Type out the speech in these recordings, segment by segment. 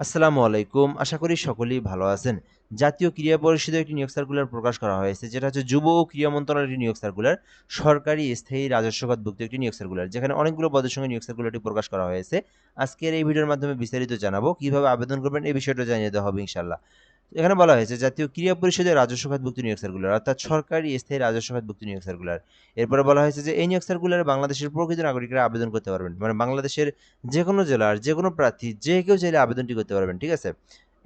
আসসালামু আলাইকুম। আশা করি সকলেই ভালো আছেন। জাতীয় ক্রীড়া পরিষদের একটি নিয়োগ সার্কুলার প্রকাশ করা হয়েছে, যেটা হচ্ছে যুব ও ক্রীড়া মন্ত্রণালয়ের একটি নিয়োগ সার্কুলার। সরকারি স্থায়ী রাজস্ব খাতভুক্ত একটি নিয়োগ সার্কুলার, যেখানে অনেকগুলো পদের সঙ্গে নিয়োগ সার্কুলারটি প্রকাশ করা হয়েছে। আজকের এই ভিডিওর মাধ্যমে বিস্তারিত জানাবো কিভাবে আবেদন করবেন, এই বিষয়টা জানিয়ে দেওয়া হবে ইনশাআল্লাহ। এখানে বলা হয়েছে জাতীয় ক্রীড়া পরিষদের রাজস্ব খাতভুক্ত নিয়োগ সার্কুলার, অর্থাৎ সরকারি স্থায়ী রাজস্ব খাতভুক্ত নিয়োগ সার্কুলার। এরপরে বলা হয়েছে যে এই নিয়োগ সার্কুলারে বাংলাদেশের প্রকৃত নাগরিকরা আবেদন করতে পারবেন, মানে বাংলাদেশের যে কোনো জেলার যে কোনো প্রার্থী যে কেউ চাইলে আবেদনটি করতে পারবেন। ঠিক আছে,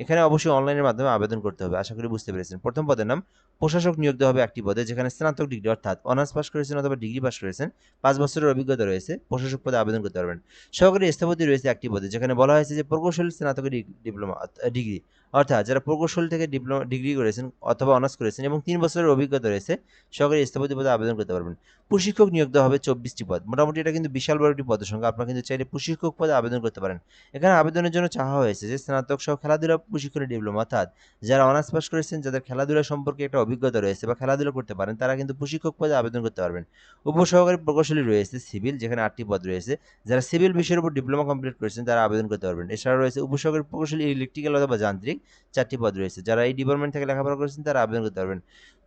এখানে অবশ্যই অনলাইনের মাধ্যমে আবেদন করতে হবে। আশা করি বুঝতে পেরেছেন। প্রথম পদের নাম প্রশাসক নিয়োগ দেওয়া হবে একটি পদে, যেখানে স্নাতক ডিগ্রি অর্থাৎ অনার্স পাস করেছেন অথবা ডিগ্রি পাস করেছেন, 5 বছরের অভিজ্ঞতা রয়েছে, প্রশাসক পদে আবেদন করতে পারবেন। সহকারী স্থপতি রয়েছে একটি পদে, যেখানে বলা হয়েছে যে প্রকৌশলী স্নাতক ডিপ্লোমা ডিগ্রি অর্থাৎ যারা প্রকৌশল থেকে ডিগ্রি করেছেন অথবা অনার্স করেছেন এবং 3 বছরের অভিজ্ঞতা রয়েছে, সহকারী স্থপতি পদে আবেদন করতে পারবেন। প্রশিক্ষক নিয়োগ দেওয়া হবে 24টি পদ। মোটামুটি এটা কিন্তু বিশাল বড় একটি পদের সংখ্যা। আপনারা কিন্তু চাইলে প্রশিক্ষক পদে আবেদন করতে পারেন। এখানে আবেদনের জন্য চাওয়া হয়েছে যে স্নাতক সহ খেলাধুলা প্রশিক্ষণের ডিপ্লোমা, অর্থাৎ যারা অনার্স পাস করেছেন, যাদের খেলাধুলা সম্পর্কে একটা অভিজ্ঞতা রয়েছে বা খেলাধুলা করতে পারেন, তারা কিন্তু প্রশিক্ষক পদে আবেদন করতে পারবেন। উপসহকারী প্রকৌশলী রয়েছে সিভিল, যেখানে 8টি পদ রয়েছে। যারা সিভিল বিষয়ের উপর ডিপ্লোমা কমপ্লিট করেছেন তারা আবেদন করতে পারবেন। এছাড়া রয়েছে উপসহকারী প্রকৌশলী ইলেকট্রিক্যাল অথবা যান্ত্রিক, 4টি পদ রয়েছে। যারা এই ডিপার্টমেন্ট থেকে লেখাপড়া করেছেন তারা আবেদন করতে পারবেন।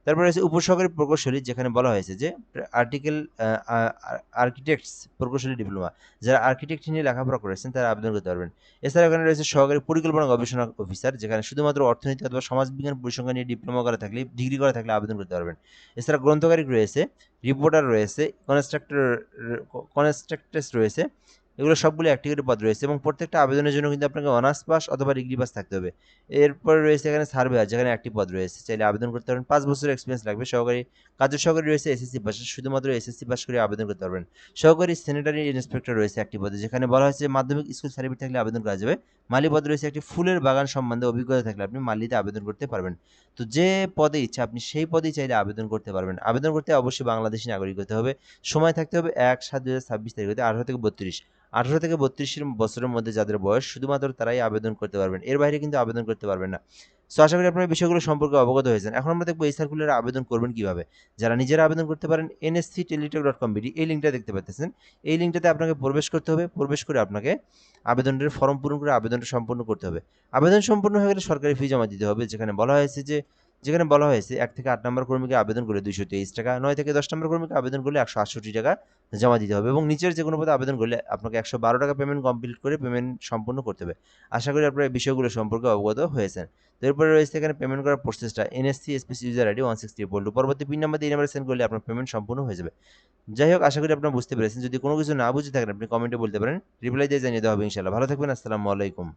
তারপরে রয়েছে উপসহকারী প্রকৌশলী, যেখানে বলা হয়েছে যে আর্টিকেল আর্কিটেক্টস প্রকৌশলী ডিপ্লোমা, যারা আর্কিটেক্ট নিয়ে লেখাপড়া করেছেন তারা আবেদন করতে পারবেন। এছাড়া এখানে রয়েছে সহকারী পরিকল্পনা গবেষণা অফিসার, যেখানে শুধুমাত্র অর্থনীতি অথবা সমাজবিজ্ঞান পরিসংখ্যান নিয়ে ডিপ্লোমা করা থাকলে, ডিগ্রি করা থাকলে আবেদন করতে পারবেন। এছাড়া গ্রন্থকারিক রয়েছে, রিপোর্টার রয়েছে, কনস্ট্রাক্টরস রয়েছে। এগুলো সবগুলো একটি করে পদ রয়েছে এবং প্রত্যেকটা আবেদনের জন্য কিন্তু আপনাকে অনার্স পাস অথবা ডিগ্রি পাস থাকতে হবে। এরপরে রয়েছে এখানে সার্ভেয়ার, যেখানে একটি পদ রয়েছে, চাইলে আবেদন করতে পারেন। 5 বছরের এক্সপিরিয়েন্স লাগবে। সহকারী কার্য সহকারী রয়েছে এসএসসি পাস, শুধুমাত্র এসএসসি পাস করে আবেদন করতে পারবেন। সহকারী স্যানিটারি ইন্সপেক্টর রয়েছে একটি পদে, যেখানে বলা হয়েছে মাধ্যমিক স্কুল সার্টিফিকেট থাকলে আবেদন করা যাবে। মালি পদ রয়েছে একটি ফুলের বাগান সম্বন্ধে অভিজ্ঞতা থাকলে আপনি মালিতে আবেদন করতে পারবেন। তো যে পদে ইচ্ছা আপনি সেই পদেই চাইলে আবেদন করতে পারবেন। আবেদন করতে অবশ্যই বাংলাদেশি নাগরিক হতে হবে। সময় থাকতে হবে 1/7/2026 তারিখ হতে 18 থেকে 32। 18 থেকে 32 বছরের মধ্যে যাদের বয়স, শুধুমাত্র তারাই আবেদন করতে পারবেন। এর বাইরে কিন্তু আবেদন করতে পারবেন না। সো আশা করি আপনারা বিষয়গুলো সম্পর্কে অবগত হয়েছেন। এখন আমরা দেখব এই সার্কুলারে আবেদন করবেন কিভাবে। যারা নিজেরা আবেদন করতে পারেন nscteletalk.com.bd এই লিঙ্কটা দেখতে পাচ্ছেন। এই লিঙ্কটাতে আপনাকে প্রবেশ করতে হবে। প্রবেশ করে আপনাকে আবেদনের ফর্ম পূরণ করে আবেদনটা সম্পূর্ণ করতে হবে। আবেদন সম্পূর্ণ হয়ে গেলে সরকারি ফি জমা দিতে হবে। যেখানে বলা হয়েছে 1 থেকে 8 নম্বর কর্মীকে আবেদন করলে 223 টাকা, 9 থেকে 10 নম্বর কর্মীকে আবেদন করলে 168 টাকা জমা দিতে হবে এবং নিচের যে কোনো পদে আবেদন করলে আপনাকে 112 টাকা পেমেন্ট কমপ্লিট করে পেমেন্ট সম্পূর্ণ করতে হবে। আশা করি আপনারা এই বিষয়গুলো সম্পর্কে অবগত হয়েছেন। তো এরপরে রয়েছে এখানে পেমেন্ট করার প্রসেসটা এনএসসি স্পেস ইউজার আইডি 160 পরবর্তী পিন নাম্বার দিয়ে এই নাম্বারে সেন্ড করলে আপনার পেমেন্ট সম্পূর্ণ হয়ে যাবে। যাই হোক, আশা করি আপনারা বুঝতে পেরেছেন। যদি কোনো কিছু না বুঝে থাকেন আপনি কমেন্টে বলতে পারেন, রিপ্লাই দিয়ে জানিয়ে দেওয়া হবে ইনশাআল্লাহ। ভালো থাকবেন। আসসালামু আলাইকুম।